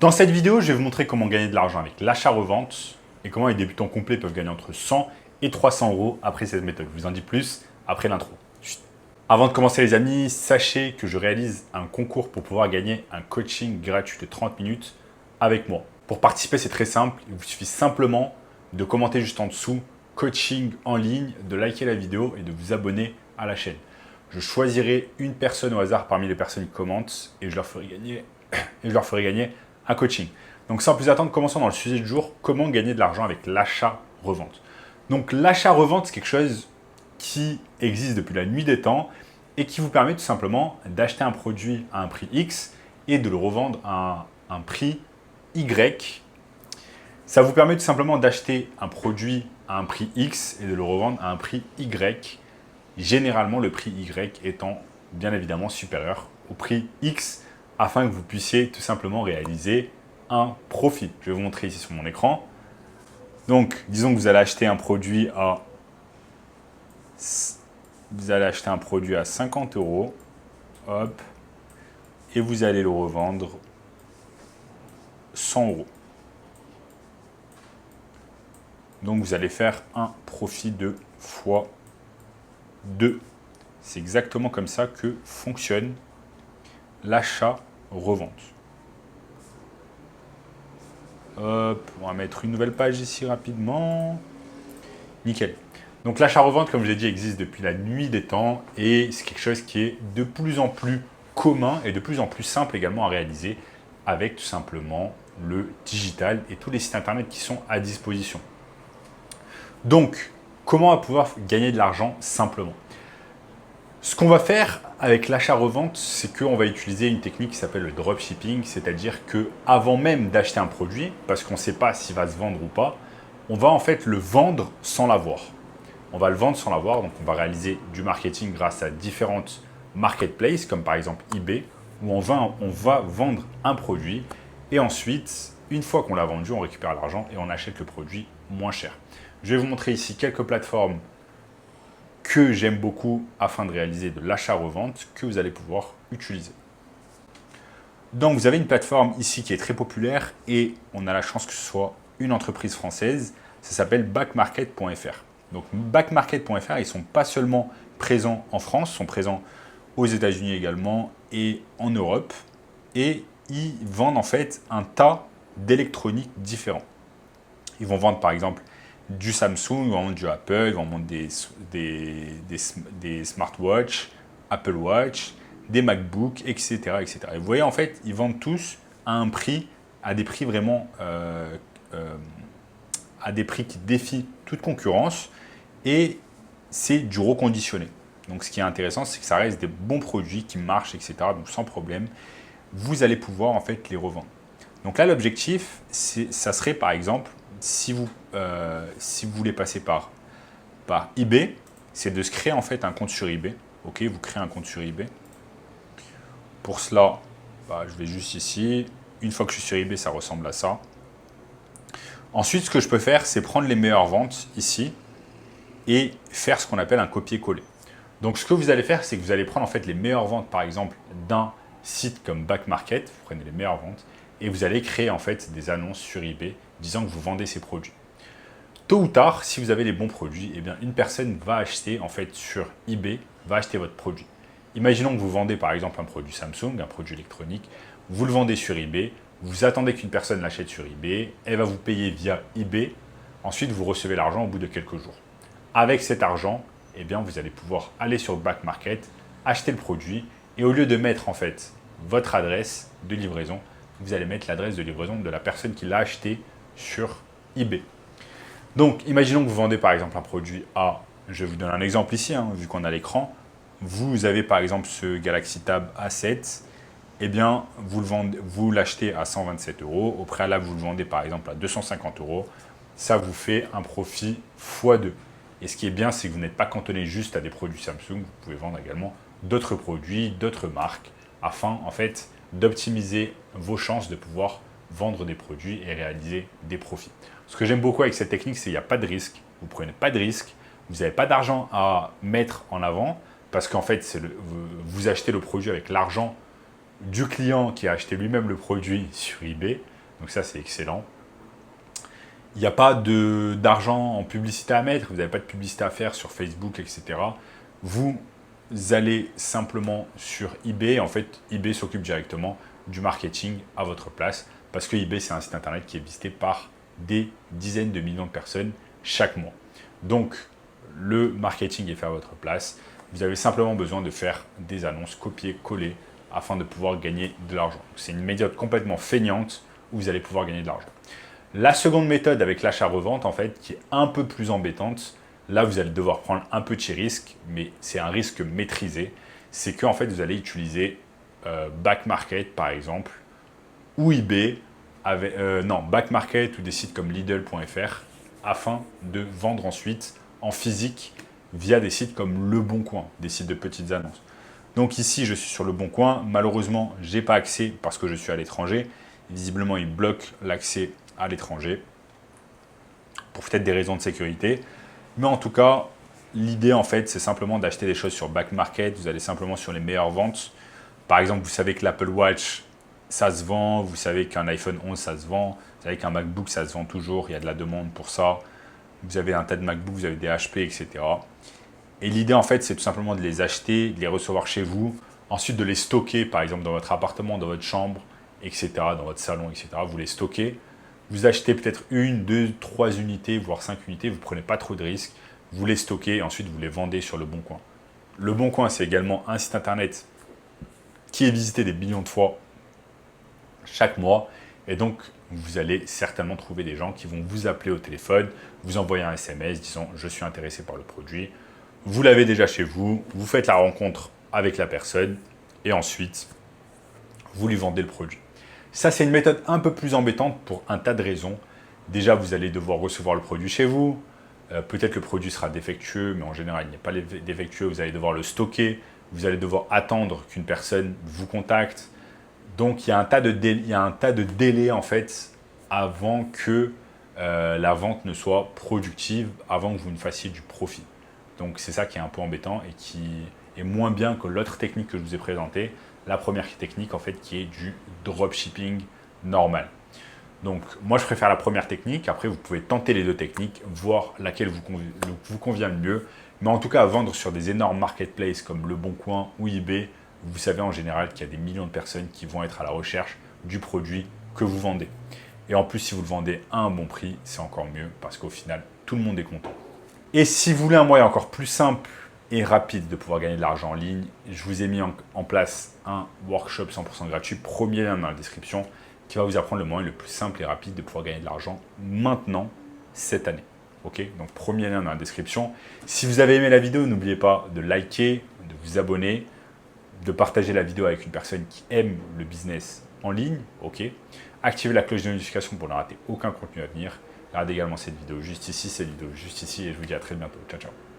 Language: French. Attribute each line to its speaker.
Speaker 1: Dans cette vidéo, je vais vous montrer comment gagner de l'argent avec l'achat-revente et comment les débutants complets peuvent gagner entre 100 et 300 euros après cette méthode. Je vous en dis plus après l'intro. Avant de commencer les amis, sachez que je réalise un concours pour pouvoir gagner un coaching gratuit de 30 minutes avec moi. Pour participer, c'est très simple. Il vous suffit simplement de commenter juste en dessous « coaching en ligne », de liker la vidéo et de vous abonner à la chaîne. Je choisirai une personne au hasard parmi les personnes qui commentent et je leur ferai gagner un coaching. Donc sans plus attendre, commençons dans le sujet du jour, comment gagner de l'argent avec l'achat-revente. Donc l'achat-revente, c'est quelque chose qui existe depuis la nuit des temps et qui vous permet tout simplement d'acheter un produit à un prix X et de le revendre à un prix Y. Ça vous permet tout simplement d'acheter un produit à un prix X et de le revendre à un prix Y. Généralement, le prix Y étant bien évidemment supérieur au prix X afin que vous puissiez tout simplement réaliser un profit. Je vais vous montrer ici sur mon écran. Donc, disons que vous allez acheter un produit à 50 euros, hop, et vous allez le revendre 100 euros. Donc, vous allez faire un profit de fois 2. C'est exactement comme ça que fonctionne l'achat-revente. Hop, on va mettre une nouvelle page ici rapidement. Nickel. Donc l'achat-revente, comme je l'ai dit, existe depuis la nuit des temps et c'est quelque chose qui est de plus en plus commun et de plus en plus simple également à réaliser avec tout simplement le digital et tous les sites internet qui sont à disposition. Donc, comment on va pouvoir gagner de l'argent simplement ? Ce qu'on va faire avec l'achat-revente, c'est qu'on va utiliser une technique qui s'appelle le dropshipping, c'est-à-dire qu'avant même d'acheter un produit, parce qu'on ne sait pas s'il va se vendre ou pas, on va en fait le vendre sans l'avoir. On va le vendre sans l'avoir, donc on va réaliser du marketing grâce à différentes marketplaces, comme par exemple eBay, où on va vendre un produit et ensuite, une fois qu'on l'a vendu, on récupère l'argent et on achète le produit moins cher. Je vais vous montrer ici quelques plateformes que j'aime beaucoup afin de réaliser de l'achat-revente que vous allez pouvoir utiliser. Donc, vous avez une plateforme ici qui est très populaire et on a la chance que ce soit une entreprise française. Ça s'appelle backmarket.fr. Donc, backmarket.fr, ils ne sont pas seulement présents en France, ils sont présents aux États-Unis également et en Europe. Et ils vendent en fait un tas d'électroniques différents. Ils vont vendre par exemple du Samsung, ils vont vendre du Apple, ils vont vendre des smartwatches, Apple Watch, des MacBooks, etc., etc. Et vous voyez, en fait, ils vendent tous à des prix vraiment, à des prix qui défient toute concurrence et c'est du reconditionné. Donc, ce qui est intéressant, c'est que ça reste des bons produits qui marchent, etc. Donc, sans problème, vous allez pouvoir en fait les revendre. Donc là, l'objectif, ça serait par exemple, si vous voulez passer par eBay, c'est de se créer en fait un compte sur eBay. Ok, vous créez un compte sur eBay. Pour cela, je vais juste ici. Une fois que je suis sur eBay, ça ressemble à ça. Ensuite, ce que je peux faire, c'est prendre les meilleures ventes ici et faire ce qu'on appelle un copier-coller. Donc, ce que vous allez faire, c'est que vous allez prendre en fait les meilleures ventes, par exemple, d'un site comme Backmarket. Vous prenez les meilleures ventes et vous allez créer en fait des annonces sur eBay disant que vous vendez ces produits. Tôt ou tard, si vous avez les bons produits, eh bien, une personne va acheter en fait sur eBay, va acheter votre produit. Imaginons que vous vendez par exemple un produit Samsung, un produit électronique, vous le vendez sur eBay, vous attendez qu'une personne l'achète sur eBay, elle va vous payer via eBay, ensuite vous recevez l'argent au bout de quelques jours. Avec cet argent, eh bien, vous allez pouvoir aller sur Back Market, acheter le produit et au lieu de mettre en fait votre adresse de livraison, vous allez mettre l'adresse de livraison de la personne qui l'a acheté sur eBay. Donc, imaginons que vous vendez par exemple un produit à, je vous donne un exemple ici, vu qu'on a l'écran, vous avez par exemple ce Galaxy Tab A7, eh bien, vous l'achetez à 127 euros, au préalable, vous le vendez par exemple à 250 euros, ça vous fait un profit x2. Et ce qui est bien, c'est que vous n'êtes pas cantonné juste à des produits Samsung, vous pouvez vendre également d'autres produits, d'autres marques, afin en fait d'optimiser vos chances de pouvoir vendre des produits et réaliser des profits. Ce que j'aime beaucoup avec cette technique, c'est qu'il n'y a pas de risque. Vous ne prenez pas de risque, vous n'avez pas d'argent à mettre en avant parce qu'en fait, vous achetez le produit avec l'argent du client qui a acheté lui-même le produit sur eBay. Donc ça, c'est excellent. Il n'y a pas d'argent en publicité à mettre, vous n'avez pas de publicité à faire sur Facebook, etc. Vous allez simplement sur eBay. En fait, eBay s'occupe directement du marketing à votre place parce que eBay, c'est un site internet qui est visité par des dizaines de millions de personnes chaque mois. Donc, le marketing est fait à votre place. Vous avez simplement besoin de faire des annonces copier-coller afin de pouvoir gagner de l'argent. C'est une méthode complètement feignante où vous allez pouvoir gagner de l'argent. La seconde méthode avec l'achat-revente, en fait, qui est un peu plus embêtante, là, vous allez devoir prendre un petit risque, mais c'est un risque maîtrisé. C'est qu'en fait, vous allez utiliser Back Market, par exemple, ou eBay, Back Market ou des sites comme Lidl.fr, afin de vendre ensuite en physique via des sites comme Le Bon Coin, des sites de petites annonces. Donc ici, je suis sur Le Bon Coin. Malheureusement, je n'ai pas accès parce que je suis à l'étranger. Visiblement, il bloque l'accès à l'étranger pour peut-être des raisons de sécurité. Mais en tout cas, l'idée, en fait, c'est simplement d'acheter des choses sur Back Market. Vous allez simplement sur les meilleures ventes. Par exemple, vous savez que l'Apple Watch, ça se vend. Vous savez qu'un iPhone 11, ça se vend. Vous savez qu'un MacBook, ça se vend toujours. Il y a de la demande pour ça. Vous avez un tas de MacBooks, vous avez des HP, etc. Et l'idée, en fait, c'est tout simplement de les acheter, de les recevoir chez vous, ensuite de les stocker, par exemple, dans votre appartement, dans votre chambre, etc., dans votre salon, etc. Vous les stockez. Vous achetez peut-être 1, 2, 3 unités, voire 5 unités. Vous ne prenez pas trop de risques. Vous les stockez et ensuite vous les vendez sur Le Bon Coin. Le Bon Coin, c'est également un site internet qui est visité des millions de fois chaque mois. Et donc, vous allez certainement trouver des gens qui vont vous appeler au téléphone, vous envoyer un SMS disant « Je suis intéressé par le produit ». Vous l'avez déjà chez vous, vous faites la rencontre avec la personne et ensuite, vous lui vendez le produit. Ça, c'est une méthode un peu plus embêtante pour un tas de raisons. Déjà, vous allez devoir recevoir le produit chez vous. Peut-être le produit sera défectueux, mais en général, il n'est pas défectueux. Vous allez devoir le stocker. Vous allez devoir attendre qu'une personne vous contacte. Donc, il y a un tas de délais, en fait, avant que la vente ne soit productive, avant que vous ne fassiez du profit. Donc, c'est ça qui est un peu embêtant et qui est moins bien que l'autre technique que je vous ai présentée. La première technique, en fait, qui est du dropshipping normal. Donc, moi, je préfère la première technique. Après, vous pouvez tenter les deux techniques, voir laquelle vous convient le mieux. Mais en tout cas, vendre sur des énormes marketplaces comme Le Bon Coin ou eBay, vous savez en général qu'il y a des millions de personnes qui vont être à la recherche du produit que vous vendez. Et en plus, si vous le vendez à un bon prix, c'est encore mieux parce qu'au final, tout le monde est content. Et si vous voulez un moyen encore plus simple et rapide de pouvoir gagner de l'argent en ligne, je vous ai mis en place un workshop 100% gratuit, premier lien dans la description, qui va vous apprendre le moyen le plus simple et rapide de pouvoir gagner de l'argent maintenant, cette année. Ok, donc premier lien dans la description. Si vous avez aimé la vidéo, n'oubliez pas de liker, de vous abonner, de partager la vidéo avec une personne qui aime le business en ligne. Ok, activez la cloche de notification pour ne rater aucun contenu à venir. Regardez également cette vidéo juste ici, et je vous dis à très bientôt. Ciao, ciao.